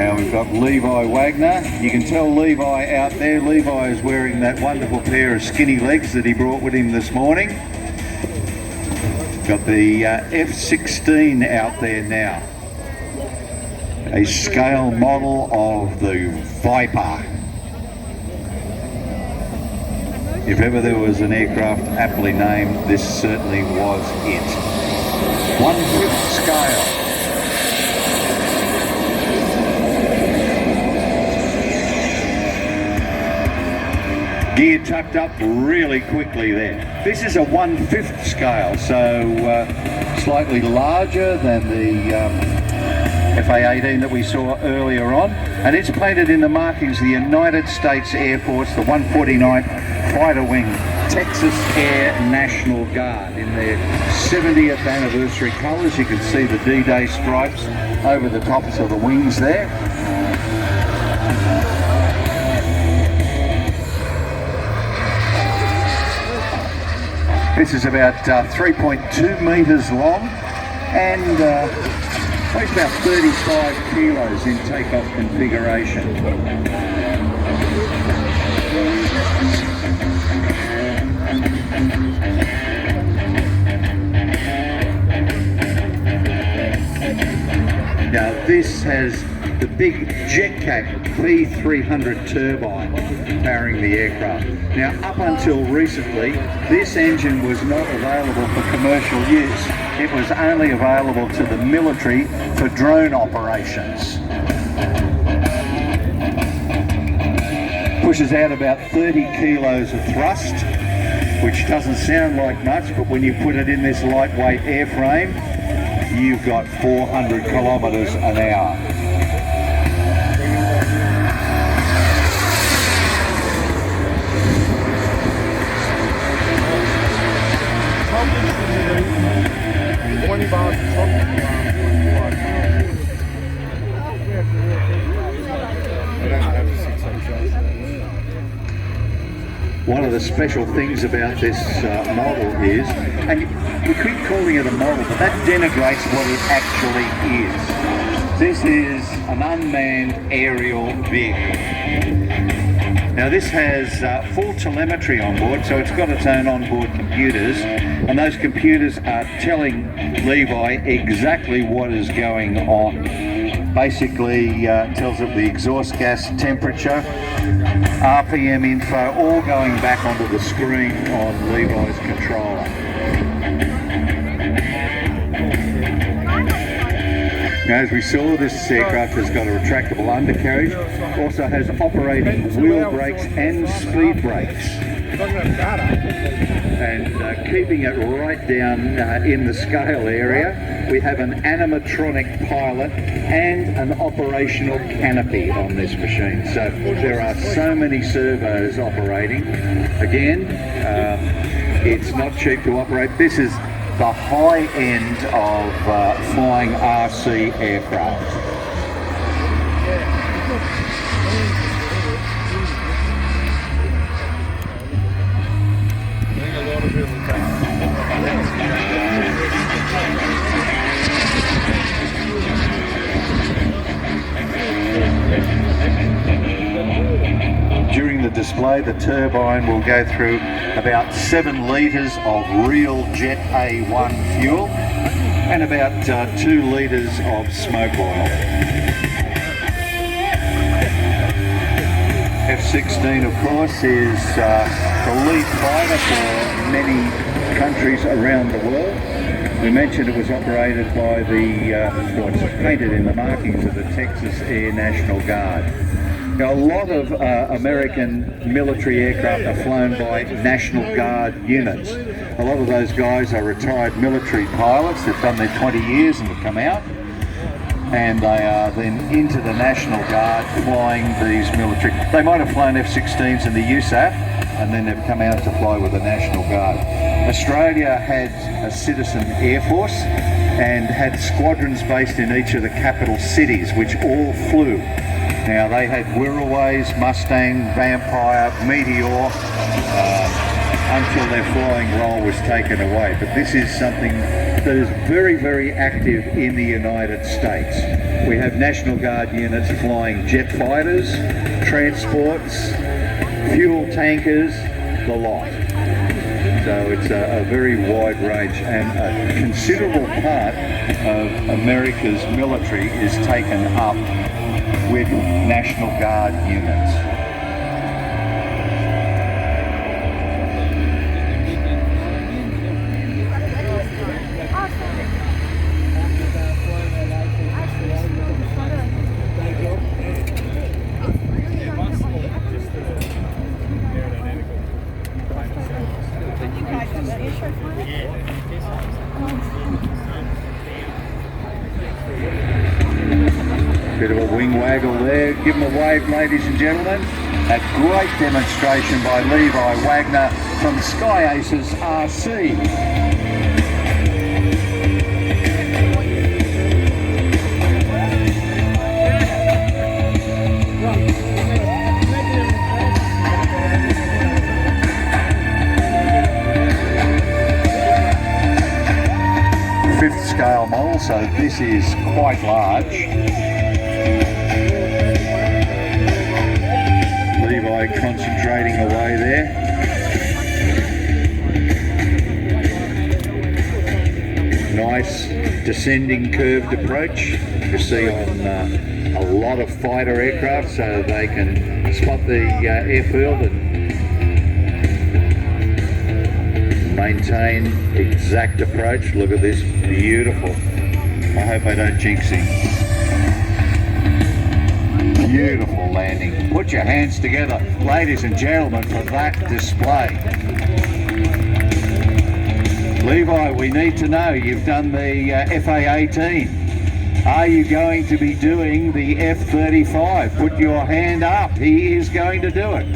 Now we've got Levi Wagner. You can tell Levi out there. Levi is wearing that wonderful pair of skinny legs that he brought with him this morning. Got the F-16 out there now. A scale model of the Viper. If ever there was an aircraft aptly named, this certainly was it. 1/5 scale. Gear tucked up really quickly there. This is a 1/5 scale, so slightly larger than the FA-18 that we saw earlier on, and it's painted in the markings of the United States Air Force, the 149th Fighter Wing, Texas Air National Guard, in their 70th anniversary colours. You can see the D-Day stripes over the tops of the wings there. This is about 3.2 metres long and weighs about 35 kilos in takeoff configuration. Now this has the big Jetcat P300 turbine powering the aircraft. Now up until recently, this engine was not available for commercial use. It was only available to the military for drone operations. Pushes out about 30 kilos of thrust, which doesn't sound like much, but when you put it in this lightweight airframe, you've got 400 kilometres an hour. One of the special things about this model is, and we keep calling it a model, but that denigrates what it actually is. This is an unmanned aerial vehicle. Now this has full telemetry on board, so it's got its own onboard computers, and those computers are telling Levi exactly what is going on. Basically tells it the exhaust gas temperature, RPM info, all going back onto the screen on Levi's controller. Now, as we saw, this aircraft has got a retractable undercarriage, also has operating wheel brakes and speed brakes. And keeping it right down in the scale area, we have an animatronic pilot and an operational canopy on this machine. So there are so many servos operating. Again, it's not cheap to operate. This is the high end of flying RC aircraft. During the display, the turbine will go through about 7 litres of real Jet A1 fuel and about 2 litres of smoke oil. F-16, of course, is the lead fighter for many countries around the world. We mentioned it was operated by the, what's painted in the markings of the Texas Air National Guard. Now, a lot of American military aircraft are flown by National Guard units. A lot of those guys are retired military pilots. They've done their 20 years and have come out, and they are then into the National Guard flying these military. They might have flown F-16s in the USAF, and then they've come out to fly with the National Guard. Australia had a citizen air force and had squadrons based in each of the capital cities, which all flew. Now they had Wirraways, Mustang, Vampire, Meteor, until their flying role was taken away. But this is something that is very, very active in the United States. We have National Guard units flying jet fighters, transports, fuel tankers, the lot. So it's a very wide range, and a considerable part of America's military is taken up with National Guard units. Bit of a wing waggle there. Give them a wave, ladies and gentlemen. A great demonstration by Levi Wagner from Sky Aces RC. Fifth scale model, so this is quite large. Levi concentrating away there. Nice descending curved approach you see on a lot of fighter aircraft, so they can spot the airfield and maintain exact approach. Look at this, beautiful. I hope I don't jinx him. Beautiful landing. Put your hands together, ladies and gentlemen, for that display. Levi, we need to know, you've done the FA-18. Are you going to be doing the F-35? Put your hand up. He is going to do it.